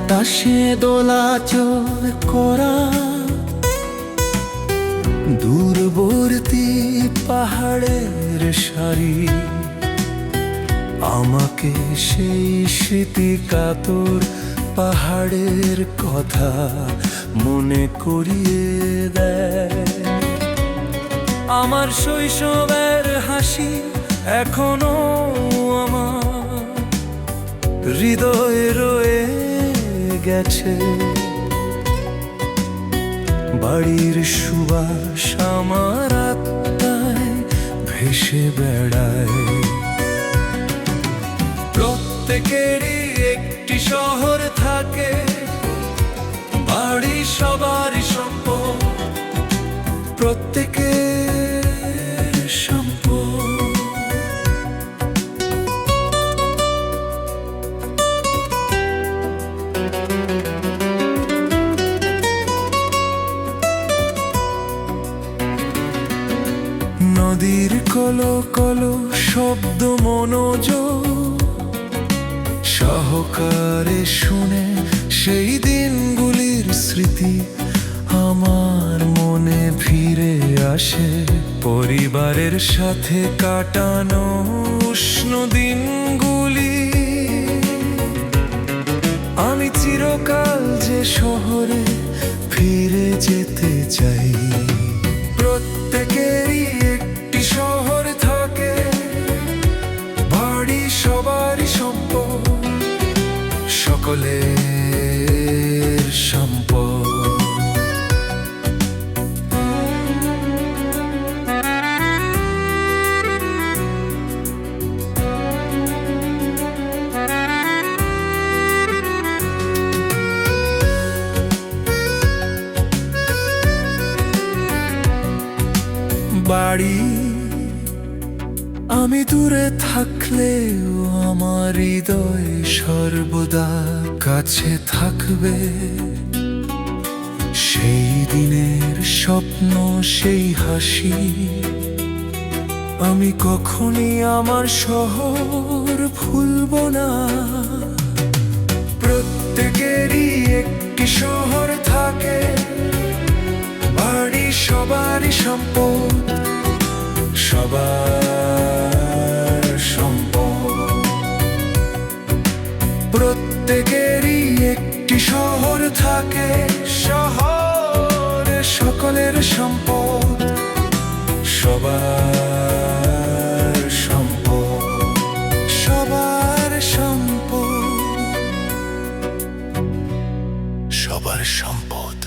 বাতাসে দোলাচল করা দূরবর্তী পাহাড়ের সারি আমাকে সেই স্মৃতিকাতর পাহাড়ের কথা মনে করিয়ে দেয়। আমার শৈশবের হাসি এখনো আমার হৃদয়ে রয়ে গেছে। বাড়ির সুবাস আমার আত্মায় ভেসে বেড়ায়। প্রত্যেকেরই একটি শহর থাকে, বাড়ি সবারই সম্পদ, প্রত্যেকের সম্পদ। নদীর কলো কলো শব্দ মনোযোগ সহকারে শুনে সেই দিনগুলির স্মৃতি আমার মনে ফিরে আসে। পরিবারের সাথে কাটানো উষ্ণ দিনগুলি, আমি চিরকাল যে শহরে ফিরে যেতে চাই। প্রত্যেকেরই একটি শহর থাকে, বাড়ি সবারই সম্পদ, সকলের সম্পদ। বাড়ি আমি দূরে থাকলেও আমার হৃদয় সর্বদা কাছে থাকবে। সেই দিনের স্বপ্ন, সেই হাসি, আমি কখনই আমার শহর ভুলব না। প্রত্যেকেরই একটি শহর থাকে, বাড়ি সবারই সম্পদ, সবার সম্পদ। প্রত্যেকেরই একটি শহর থাকে, শহর সকলের সম্পদ, সবার সম্পদ, সবার সম্পদ, সবার সম্পদ।